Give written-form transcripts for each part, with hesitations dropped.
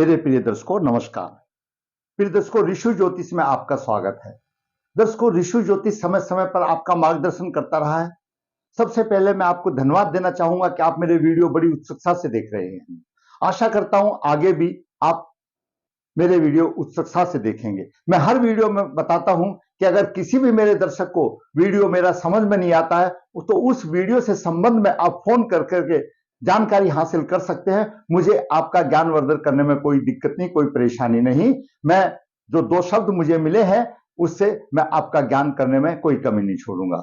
मेरे प्रिय दर्शकों नमस्कार। प्रिय दर्शकों, ऋषि ज्योतिष में आपका स्वागत है। दर्शकों, ऋषि ज्योतिष समय समय पर आपका मार्गदर्शन करता रहा है। सबसे पहले मैं आपको धन्यवाद देना चाहूंगा कि आप मेरे वीडियो बड़ी उत्सुकता से देख रहे हैं। आशा करता हूं आगे भी आप मेरे वीडियो उत्सुकता से देखेंगे। मैं हर वीडियो में बताता हूं कि अगर किसी भी मेरे दर्शक को वीडियो मेरा समझ में नहीं आता है तो उस वीडियो से संबंध में आप फोन कर करके जानकारी हासिल कर सकते हैं। मुझे आपका ज्ञानवर्धन करने में कोई दिक्कत नहीं, कोई परेशानी नहीं। मैं जो 2 शब्द मुझे मिले हैं उससे मैं आपका ज्ञान करने में कोई कमी नहीं छोड़ूंगा।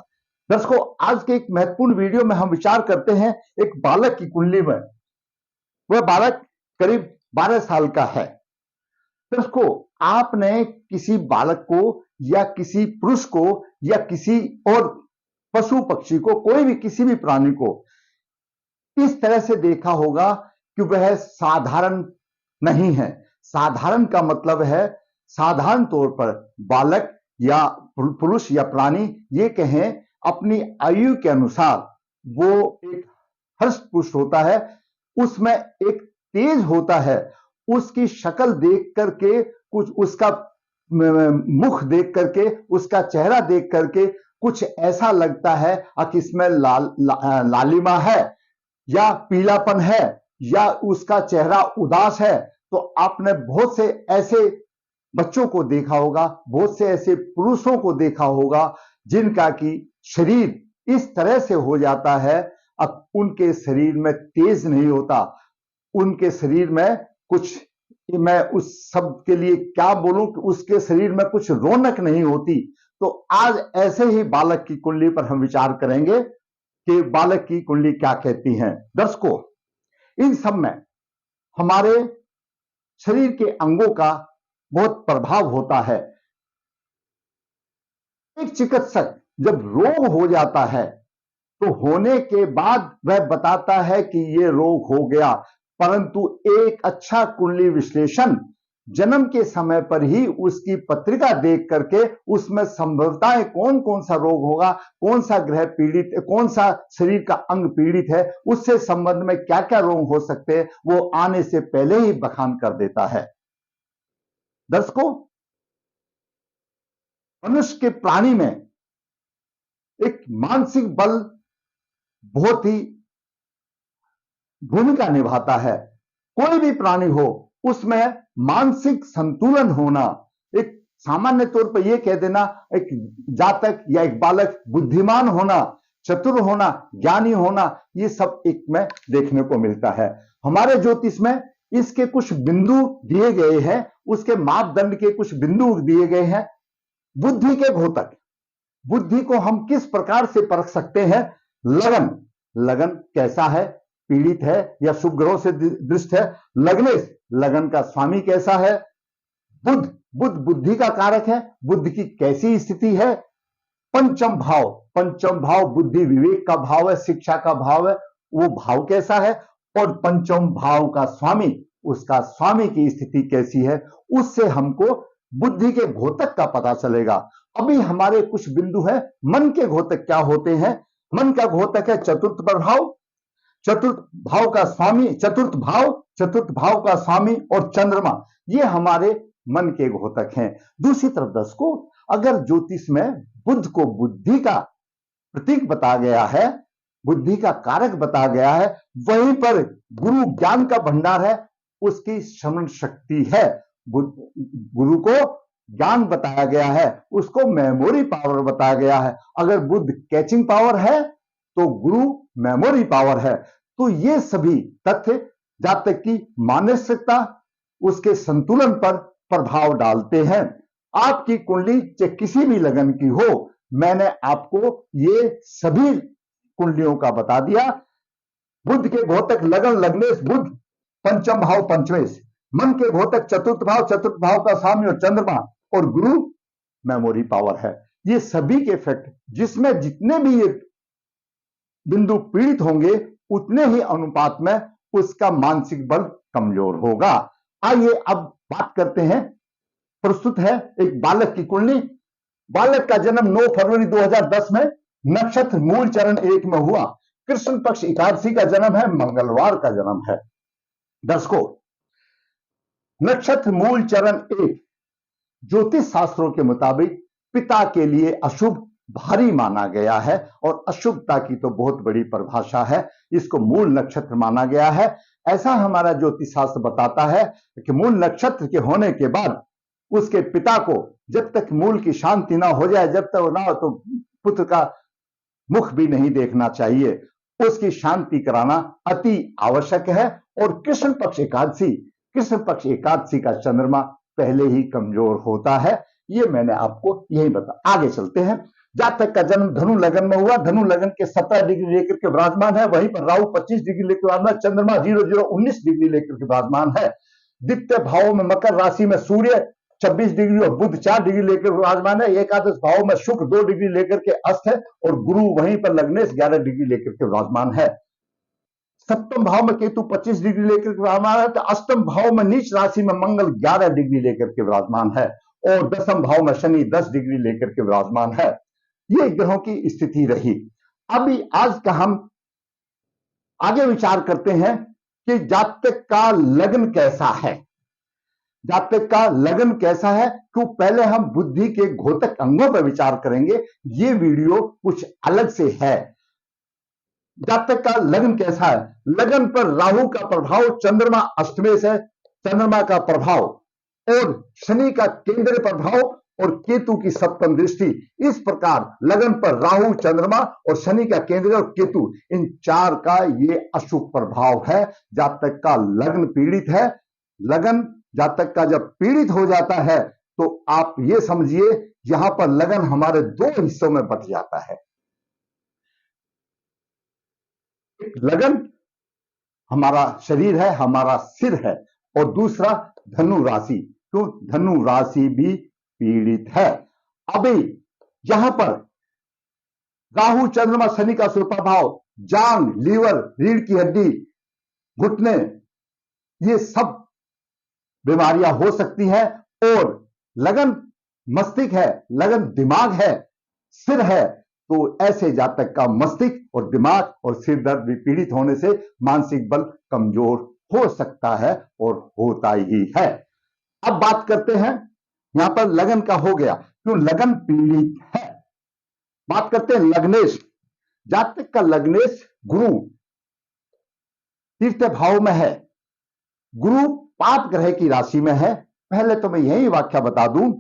दर्शकों, आज के एक महत्वपूर्ण वीडियो में हम विचार करते हैं एक बालक की कुंडली में। वह बालक करीब 12 साल का है। दर्शकों, आपने किसी बालक को या किसी पुरुष को या किसी और पशु पक्षी को, कोई भी किसी भी प्राणी को इस तरह से देखा होगा कि वह साधारण नहीं है। साधारण का मतलब है साधारण तौर पर बालक या पुरुष या प्राणी ये कहें अपनी आयु के अनुसार वो एक हष्ट पुष्ट होता है, उसमें एक तेज होता है। उसकी शक्ल देख करके, कुछ उसका मुख देख करके, उसका चेहरा देख करके कुछ ऐसा लगता है कि इसमें लालिमा है या पीलापन है या उसका चेहरा उदास है। तो आपने बहुत से ऐसे बच्चों को देखा होगा, बहुत से ऐसे पुरुषों को देखा होगा जिनका कि शरीर इस तरह से हो जाता है, अब उनके शरीर में तेज नहीं होता, उनके शरीर में कुछ, मैं उस शब्द के लिए क्या बोलूं कि उसके शरीर में कुछ रौनक नहीं होती। तो आज ऐसे ही बालक की कुंडली पर हम विचार करेंगे कि बालक की कुंडली क्या कहती है। दर्शकों, इन सब में हमारे शरीर के अंगों का बहुत प्रभाव होता है। एक चिकित्सक जब रोग हो जाता है तो होने के बाद वह बताता है कि यह रोग हो गया, परंतु एक अच्छा कुंडली विश्लेषण जन्म के समय पर ही उसकी पत्रिका देख करके उसमें संभवतः कौन कौन सा रोग होगा, कौन सा ग्रह पीड़ित, कौन सा शरीर का अंग पीड़ित है, उससे संबंध में क्या क्या रोग हो सकते हैं, वो आने से पहले ही बखान कर देता है। दर्शकों, मनुष्य के प्राणी में एक मानसिक बल बहुत ही भूमिका निभाता है। कोई भी प्राणी हो उसमें मानसिक संतुलन होना, एक सामान्य तौर पर यह कह देना एक जातक या एक बालक बुद्धिमान होना, चतुर होना, ज्ञानी होना, ये सब एक में देखने को मिलता है। हमारे ज्योतिष में इसके कुछ बिंदु दिए गए हैं, उसके मापदंड के कुछ बिंदु दिए गए हैं। बुद्धि के घोतक, बुद्धि को हम किस प्रकार से परख सकते हैं। लगन, लगन कैसा है, पीड़ित है या शुभ ग्रहों से दृष्ट है। लग्नेश, लगन का स्वामी कैसा है। बुध, बुध बुद्धि का कारक है, बुद्ध की कैसी स्थिति है। पंचम भाव, पंचम भाव बुद्धि विवेक का भाव है, शिक्षा का भाव है, वो भाव कैसा है। और पंचम भाव का स्वामी, उसका स्वामी की स्थिति कैसी है, उससे हमको बुद्धि के घोतक का पता चलेगा। अभी हमारे कुछ बिंदु है, मन के घोतक क्या होते हैं। मन का घोतक है चतुर्थ प्रभाव, चतुर्थ भाव का स्वामी, चतुर्थ भाव का स्वामी और चंद्रमा, ये हमारे मन के घोतक हैं। दूसरी तरफ दर्शकों, अगर ज्योतिष में बुध को बुद्धि का प्रतीक बताया गया है, बुद्धि का कारक बताया गया है, वहीं पर गुरु ज्ञान का भंडार है, उसकी श्रवण शक्ति है। गुरु को ज्ञान बताया गया है, उसको मेमोरी पावर बताया गया है। अगर बुध कैचिंग पावर है तो गुरु मेमोरी पावर है। तो ये सभी तथ्य जातक की मानसिकता, उसके संतुलन पर प्रभाव डालते हैं। आपकी कुंडली चाहे किसी भी लगन की हो, मैंने आपको ये सभी कुंडलियों का बता दिया। बुध के घोतक लगन, लग्नेश, बुध, पंचम भाव पंचमेश, मन के घोतक चतुर्थ भाव का स्वामी और चंद्रमा, और गुरु मेमोरी पावर है। ये सभी के इफेक्ट, जिसमें जितने भी ये बिंदु पीड़ित होंगे उतने ही अनुपात में उसका मानसिक बल कमजोर होगा। आइए अब बात करते हैं। प्रस्तुत है एक बालक की कुंडली। बालक का जन्म 9 फरवरी 2010 में नक्षत्र मूल चरण 1 में हुआ। कृष्ण पक्ष एकादशी का जन्म है, मंगलवार का जन्म है। दर्शकों, नक्षत्र मूल चरण 1 ज्योतिष शास्त्रों के मुताबिक पिता के लिए अशुभ भारी माना गया है और अशुभता की तो बहुत बड़ी परिभाषा है, इसको मूल नक्षत्र माना गया है। ऐसा हमारा ज्योतिष शास्त्र बताता है कि मूल नक्षत्र के होने के बाद उसके पिता को जब तक मूल की शांति ना हो जाए, जब तक ना हो तो पुत्र का मुख भी नहीं देखना चाहिए, उसकी शांति कराना अति आवश्यक है। और कृष्ण पक्ष एकादशी का चंद्रमा पहले ही कमजोर होता है, ये मैंने आपको यही बता। आगे चलते हैं। जातक का जन्म धनु लगन में हुआ, धनु लगन के 17 डिग्री लेकर के विराजमान है, वहीं पर राहु 25 डिग्री लेकर विराजमान, चंद्रमा 0019 डिग्री लेकर के विराजमान है। द्वितीय भाव में मकर राशि में सूर्य 26 डिग्री और बुध 4 डिग्री लेकर विराजमान है। एकादश भाव में शुक्र 2 डिग्री लेकर के अस्त है और गुरु वहीं पर लग्नेश 11 डिग्री लेकर के विराजमान है। सप्तम भाव में केतु 25 डिग्री लेकर के विराजमान है, तो अष्टम भाव में नीच राशि में मंगल 11 डिग्री लेकर के विराजमान है और दसम भाव में शनि 10 डिग्री लेकर के विराजमान है। ये ग्रहों की स्थिति रही। अभी आज का हम आगे विचार करते हैं कि जातक का लग्न कैसा है। जातक का लग्न कैसा है, तो पहले हम बुद्धि के घोतक अंगों पर विचार करेंगे। ये वीडियो कुछ अलग से है। जातक का लग्न कैसा है, लग्न पर राहु का प्रभाव, चंद्रमा अष्टमेश है, चंद्रमा का प्रभाव और शनि का केंद्र प्रभाव और केतु की सप्तम दृष्टि। इस प्रकार लगन पर राहु, चंद्रमा और शनि का केंद्र और केतु, इन चार का ये अशुभ प्रभाव है। जातक का लग्न पीड़ित है। लगन जातक का जब पीड़ित हो जाता है तो आप ये समझिए यहां पर लगन हमारे दो हिस्सों में बंट जाता है। लगन हमारा शरीर है, हमारा सिर है, और दूसरा धनु राशि, तो धनु राशि भी पीड़ित है। अभी यहां पर राहु, चंद्रमा, शनि का सुप्रभाव, जांग, लीवर, रीढ़ की हड्डी, घुटने, ये सब बीमारियां हो सकती है। और लगन मस्तिष्क है, लगन दिमाग है, सिर है, तो ऐसे जातक का मस्तिष्क और दिमाग और सिर दर्द भी पीड़ित होने से मानसिक बल कमजोर हो सकता है और होता ही है। अब बात करते हैं, यहां पर लगन का हो गया, क्यों लगन पीड़ित है। बात करते हैं लग्नेश। जातक का लग्नेश गुरु तीसरे भाव में है, गुरु पाप ग्रह की राशि में है। पहले तो मैं यही व्याख्या बता दूं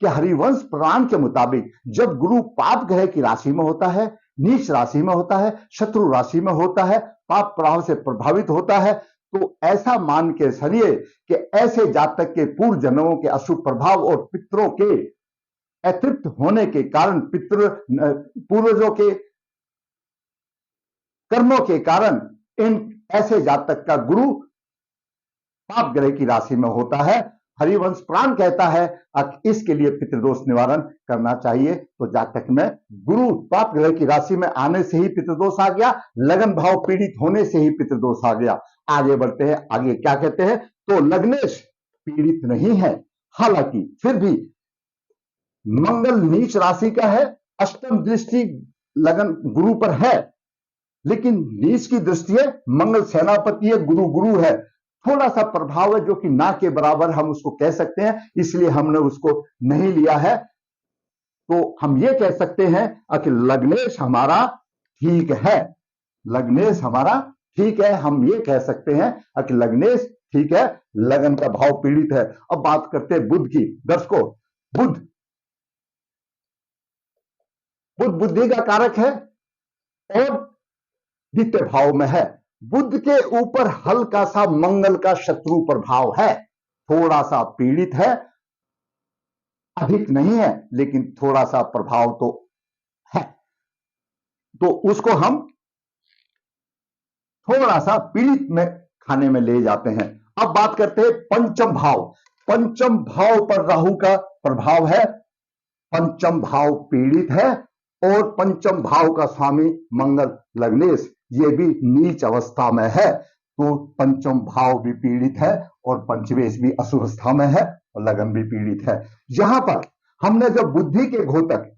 कि हरिवंश पुराण के मुताबिक जब गुरु पाप ग्रह की राशि में होता है, नीच राशि में होता है, शत्रु राशि में होता है, पाप प्रभाव से प्रभावित होता है, तो ऐसा मान के चलिए कि ऐसे जातक के पूर्व जन्मों के अशुभ प्रभाव और पितरों के अतृप्त होने के कारण, पूर्वजों के कर्मों के कारण इन ऐसे जातक का गुरु पाप ग्रह की राशि में होता है। हरिवंश पुराण कहता है इसके लिए पितृदोष निवारण करना चाहिए। तो जातक में गुरु पाप ग्रह की राशि में आने से ही पितृदोष आ गया, लगन भाव पीड़ित होने से ही पितृदोष आ गया। आगे बढ़ते हैं, आगे क्या कहते हैं, तो लग्नेश पीड़ित नहीं है, हालांकि फिर भी मंगल नीच राशि का है, अष्टम दृष्टि लगन गुरु पर है, लेकिन नीच की दृष्टि है, मंगल सेनापति है, गुरु गुरु है, थोड़ा सा प्रभाव है जो कि ना के बराबर हम उसको कह सकते हैं, इसलिए हमने उसको नहीं लिया है। तो हम ये कह सकते हैं कि लग्नेश हमारा ठीक है, लग्नेश हमारा ठीक है, हम ये कह सकते हैं कि लग्नेश ठीक है, लगन का भाव पीड़ित है। अब बात करते हैं बुध की। दर्शकों, बुध बुद्धि का कारक है और द्वितीय भाव में है। बुध के ऊपर हल्का सा मंगल का शत्रु प्रभाव है, थोड़ा सा पीड़ित है, अधिक नहीं है, लेकिन थोड़ा सा प्रभाव तो है, तो उसको हम थोड़ा सा पीड़ित में खाने में ले जाते हैं। अब बात करते हैं पंचम भाव। पंचम भाव पर राहु का प्रभाव है, पंचम भाव पीड़ित है और पंचम भाव का स्वामी मंगल लग्नेश ये भी नीच अवस्था में है, तो पंचम भाव भी पीड़ित है और पंचमेश भी अशुभावस्था में है और लगन भी पीड़ित है। यहां पर हमने जब बुद्धि के घोतक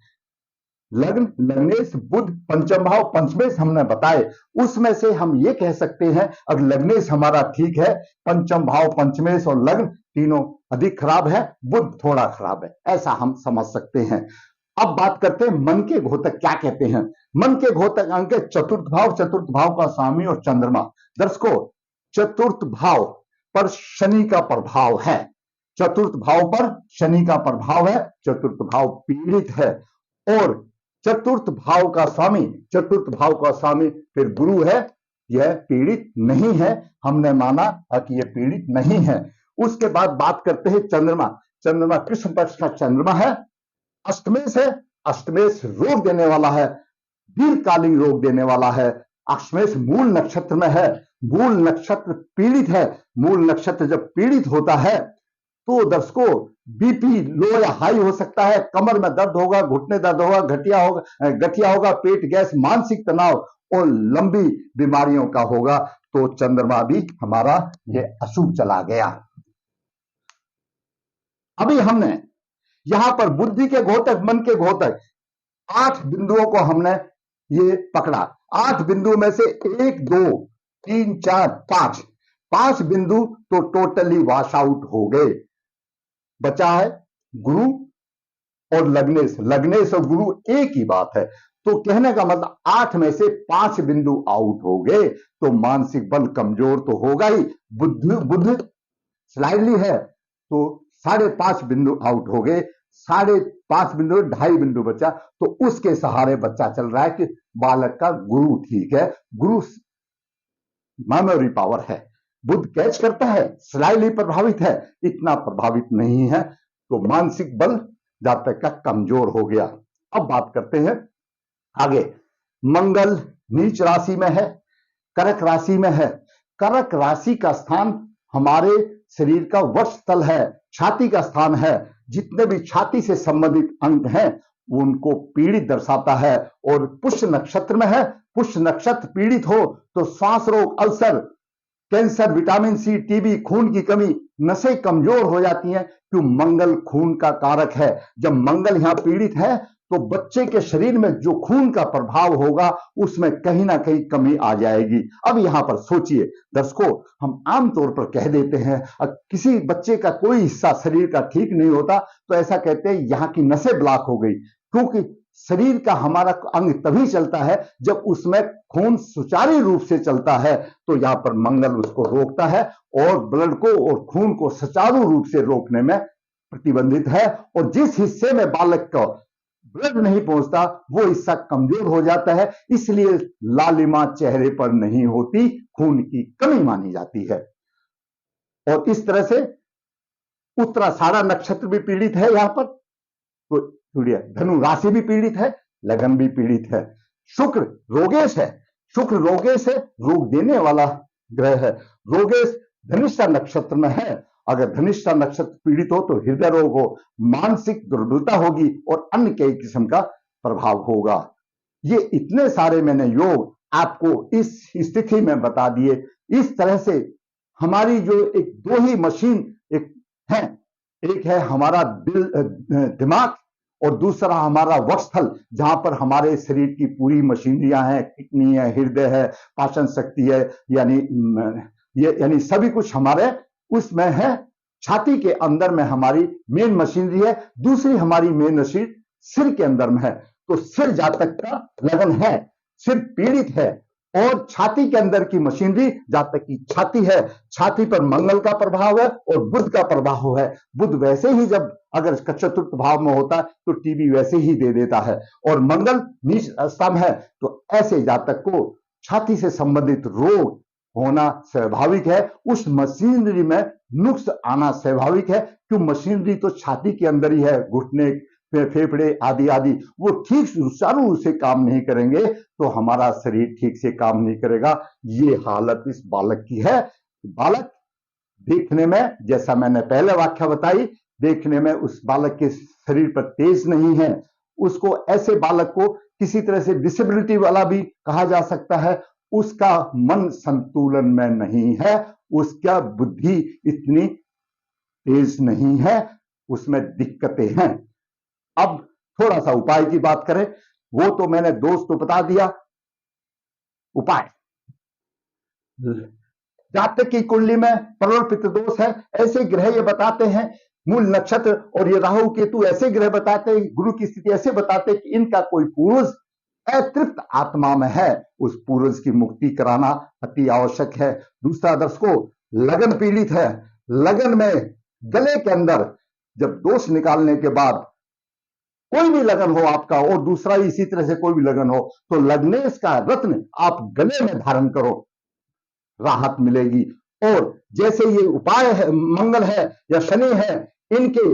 लग्न, लग्नेश, बुध, पंचम भाव, पंचमेश हमने बताए, उसमें से हम ये कह सकते हैं अगर लग्नेश हमारा ठीक है, पंचम भाव, पंचमेश और लग्न तीनों अधिक खराब है, बुध थोड़ा खराब है, ऐसा हम समझ सकते हैं। अब बात करते हैं मन के घोतक क्या कहते हैं। मन के घोतक अंक चतुर्थ भाव का स्वामी और चंद्रमा। दर्शकों, चतुर्थ भाव पर शनि का प्रभाव है, चतुर्थ भाव पर शनि का प्रभाव है, चतुर्थ भाव पीड़ित है। और चतुर्थ भाव का स्वामी फिर गुरु है, यह पीड़ित नहीं है, हमने माना कि यह पीड़ित नहीं है। उसके बाद बात करते हैं चंद्रमा। चंद्रमा कृष्ण पक्ष का चंद्रमा है, अष्टमेश है, अष्टमेश रोग देने वाला है, दीर्घकालीन रोग देने वाला है। अष्टमेश मूल नक्षत्र में है, मूल नक्षत्र पीड़ित है। मूल नक्षत्र जब पीड़ित होता है तो दर्शकों बीपी लो या हाई हो सकता है, कमर में दर्द होगा, घुटने दर्द होगा, गठिया होगा, पेट गैस, मानसिक तनाव और लंबी बीमारियों का होगा। तो चंद्रमा भी हमारा ये अशुभ चला गया। अभी हमने यहां पर बुद्धि के घोतक, मन के घोतक 8 बिंदुओं को हमने ये पकड़ा। 8 बिंदुओं में से 1 2 3 4 5 बिंदु तो टोटली वॉश आउट हो गए। बचा है गुरु और लग्नेश। लग्नेश और गुरु एक ही बात है। तो कहने का मतलब 8 में से 5 बिंदु आउट हो गए, तो मानसिक बल कमजोर तो होगा ही। बुद्ध स्लाइडली है तो 5.5 बिंदु आउट हो गए, 5.5 बिंदु, 2.5 बिंदु बचा। तो उसके सहारे बच्चा चल रहा है कि बालक का गुरु ठीक है, गुरु मेमोरी पावर है, बुद्ध कैच करता है, स्लाइडली प्रभावित है, इतना प्रभावित नहीं है, तो मानसिक बल जातक का कमजोर हो गया। अब बात करते हैं आगे। मंगल नीच राशि में है, कर्क राशि में है। कर्क राशि का स्थान हमारे शरीर का वक्षस्थल है, छाती का स्थान है। जितने भी छाती से संबंधित अंग हैं उनको पीड़ित दर्शाता है। और पुष्य नक्षत्र में है, पुष्य नक्षत्र पीड़ित हो तो श्वास रोग, ulcer, cancer, vitamin C, TB, खून की कमी, नसें कमजोर हो जाती हैं, क्यों मंगल खून का कारक है। जब मंगल यहां पीड़ित है तो बच्चे के शरीर में जो खून का प्रभाव होगा उसमें कहीं ना कहीं कमी आ जाएगी। अब यहां पर सोचिए दर्शकों, हम आमतौर पर कह देते हैं किसी बच्चे का कोई हिस्सा शरीर का ठीक नहीं होता तो ऐसा कहते हैं यहां की नसें ब्लॉक हो गई, क्योंकि शरीर का हमारा अंग तभी चलता है जब उसमें खून सुचारू रूप से चलता है। तो यहां पर मंगल उसको रोकता है और ब्लड को और खून को सुचारू रूप से रोकने में प्रतिबंधित है। और जिस हिस्से में बालक को ब्लड नहीं पहुंचता वो हिस्सा कमजोर हो जाता है, इसलिए लालिमा चेहरे पर नहीं होती, खून की कमी मानी जाती है। और इस तरह से उत्तराषाढ़ा नक्षत्र भी पीड़ित है यहां पर, तो धनु राशि भी पीड़ित है, लगन भी पीड़ित है। शुक्र रोगेश है, शुक्र रोगेश है, रोग देने वाला ग्रह है। रोगेश धनिष्ठा नक्षत्र में है, अगर धनिष्ठा नक्षत्र पीड़ित हो तो हृदय रोग हो, मानसिक दुर्बलता होगी और अन्य कई किस्म का प्रभाव होगा। ये इतने सारे मैंने योग आपको इस स्थिति में बता दिए। इस तरह से हमारी जो एक दो ही मशीन एक है, एक है हमारा दिमाग और दूसरा हमारा वक्षस्थल, जहां पर हमारे शरीर की पूरी मशीनरियां हैं, किडनी है, हृदय है, पाचन शक्ति है, यानी सभी कुछ हमारे उसमें है। छाती के अंदर में हमारी मेन मशीनरी है, दूसरी हमारी मेन मशीन सिर के अंदर में है। तो सिर जातक का लगन है, सिर पीड़ित है और छाती के अंदर की मशीनरी जातक की छाती है। छाती पर मंगल का प्रभाव है और बुध का प्रभाव है। बुध वैसे ही जब अगर चतुर्थ भाव में होता है तो टीबी वैसे ही दे देता है, और मंगल नीच स्तंभ है तो ऐसे जातक को छाती से संबंधित रोग होना स्वाभाविक है। उस मशीनरी में नुक्स आना स्वाभाविक है, क्यों मशीनरी तो छाती के अंदर ही है, घुटने, फेफड़े आदि आदि वो ठीक सुचारू रूप से काम नहीं करेंगे तो हमारा शरीर ठीक से काम नहीं करेगा। ये हालत इस बालक की है। बालक देखने में, जैसा मैंने पहले व्याख्या बताई, देखने में उस बालक के शरीर पर तेज नहीं है। उसको ऐसे बालक को किसी तरह से डिसेबिलिटी वाला भी कहा जा सकता है। उसका मन संतुलन में नहीं है, उसका बुद्धि इतनी तेज नहीं है, उसमें दिक्कतें हैं। अब थोड़ा सा उपाय की बात करें, वो तो मैंने दोस्त को बता दिया। उपाय जहां तक की कुंडली में प्रबल पितृदोष है, ऐसे ग्रह ये बताते हैं, मूल नक्षत्र और ये राहु केतु ऐसे ग्रह बताते हैं, गुरु की स्थिति ऐसे बताते हैं कि इनका कोई पूर्वज अतृप्त आत्मा में है, उस पूर्वज की मुक्ति कराना अति आवश्यक है। दूसरा दर्शकों, लगन पीड़ित है, लगन में गले के अंदर जब दोष निकालने के बाद कोई भी लगन हो आपका और दूसरा इसी तरह से कोई भी लगन हो, तो लग्नेश का रत्न आप गले में धारण करो, राहत मिलेगी। और जैसे ये उपाय है, मंगल है या शनि है, इनके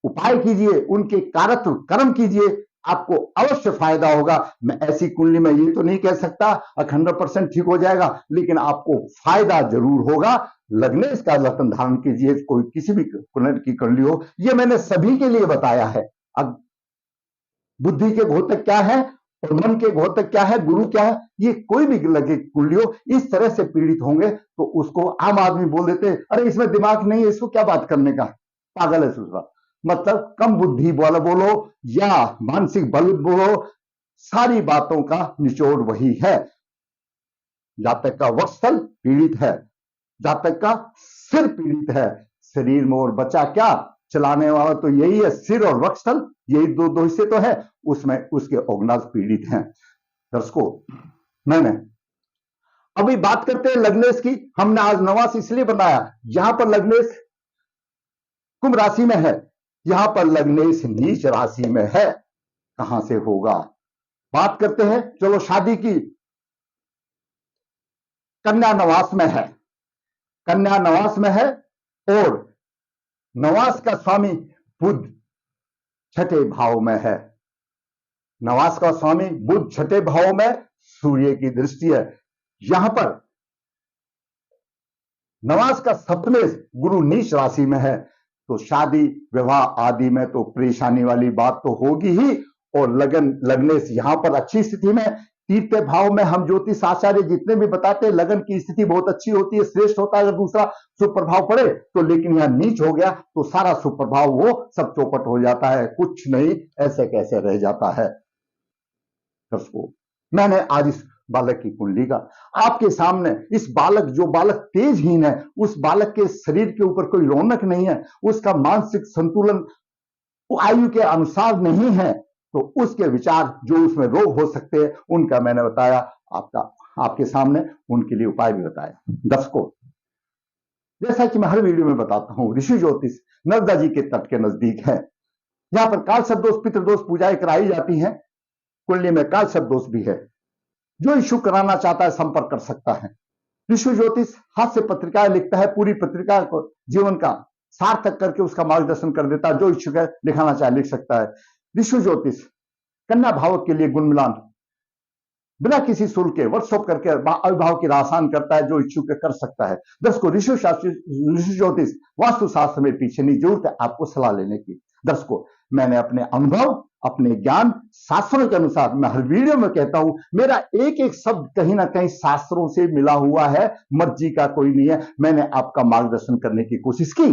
उपाय कीजिए, उनके कारत्व कर्म कीजिए, आपको अवश्य फायदा होगा। मैं ऐसी कुंडली में ये तो नहीं कह सकता 100% ठीक हो जाएगा, लेकिन आपको फायदा जरूर होगा। लग्नेश का रत्न धारण कीजिए, कोई किसी भी कुंडली की कुंडली हो, ये मैंने सभी के लिए बताया है। अब बुद्धि के घोतक क्या है और मन के घोतक क्या है, गुरु क्या है, ये कोई भी लगे कुंडली हो, इस तरह से पीड़ित होंगे तो उसको आम आदमी बोल देते हैं, अरे इसमें दिमाग नहीं है, इसको क्या बात करने का, पागल है दूसरा। मतलब कम बुद्धि वाला बोलो या मानसिक बल बोलो, सारी बातों का निचोड़ वही है। जातक का वत्सल पीड़ित है, जातक का सिर पीड़ित है, शरीर में और बचा क्या, चलाने वाला तो यही है, सिर और वत्सल, यही दो हिस्से तो है, उसमें उसके ऑर्गनाज पीड़ित हैं। दर्शकों, मैंने अभी बात करते हैं लग्नेश की। हमने आज नवास इसलिए बनाया, यहां पर लग्नेश कुंभ राशि में है, यहां पर लग्नेश नीच राशि में है, कहां से होगा। बात करते हैं, चलो शादी की। कन्या नवास में है, कन्या नवास में है और नवास का स्वामी बुध छठे भाव में है। नवास का स्वामी बुध छठे भाव में, सूर्य की दृष्टि है। यहां पर नवास का सप्तमेश गुरु नीच राशि में है, तो शादी विवाह आदि में तो परेशानी वाली बात तो होगी ही। और लग्नेश यहां पर अच्छी स्थिति में, तीसरे भाव में हम ज्योतिष आचार्य जितने भी बताते हैं लगन की स्थिति बहुत अच्छी होती है, श्रेष्ठ होता है। अगर दूसरा सुप्रभाव पड़े तो, लेकिन यहां नीच हो गया तो सारा सुप्रभाव वो सब चौपट हो जाता है, कुछ नहीं, ऐसे कैसे रह जाता है। दर्शकों, मैंने आज इस बालक की कुंडली का आपके सामने, इस बालक, जो बालक तेजहीन है, उस बालक के शरीर के ऊपर कोई रौनक नहीं है, उसका मानसिक संतुलन आयु के अनुसार नहीं है, तो उसके विचार जो उसमें रोग हो सकते हैं उनका मैंने बताया आपके सामने, उनके लिए उपाय भी बताया। दर्शकों, जैसा कि मैं हर वीडियो में बताता हूं, ऋषि ज्योतिष नर्मदा जी के तट के नजदीक है। यहां पर काल शब्दोष पितृदोष पूजाएं कराई जाती हैं, कुंडली में काल शब्दोष भी है। जो इच्छुक कराना चाहता है संपर्क कर सकता है। ऋषि ज्योतिष हाथ से पत्रिकाएं लिखता है, पूरी पत्रिका को जीवन का सार्थक करके उसका मार्गदर्शन कर देता है। जो इच्छुक है लिखाना चाहे लिख सकता है। ऋषि ज्योतिष कन्या भावक के लिए गुण मिलान बिना किसी शुल्क के वर्कशॉप करके अभिभाव की आसान करता है, जो इच्छुक कर सकता है। दर्शकों, ऋषि ज्योतिष वास्तु शास्त्र में पीछे नहीं, जरूरत है आपको सलाह लेने की। दर्शकों, मैंने अपने अनुभव, अपने ज्ञान, शास्त्रों के अनुसार मैं हर वीडियो में कहता हूं, मेरा एक एक शब्द कहीं ना कहीं शास्त्रों से मिला हुआ है, मर्जी का कोई नहीं है। मैंने आपका मार्गदर्शन करने की कोशिश की,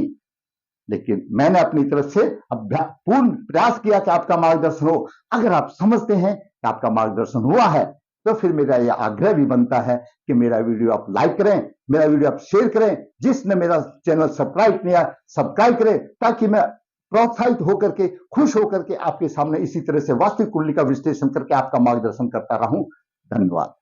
लेकिन मैंने अपनी तरफ से पूर्ण प्रयास किया कि आपका मार्गदर्शन हो। अगर आप समझते हैं कि आपका मार्गदर्शन हुआ है, तो फिर मेरा यह आग्रह भी बनता है कि मेरा वीडियो आप लाइक करें, मेरा वीडियो आप शेयर करें। जिसने मेरा चैनल सब्सक्राइब किया, सब्सक्राइब करें, ताकि मैं प्रोत्साहित होकर के, खुश होकर के आपके सामने इसी तरह से वास्तविक कुंडली का विश्लेषण करके आपका मार्गदर्शन करता रहूं। धन्यवाद।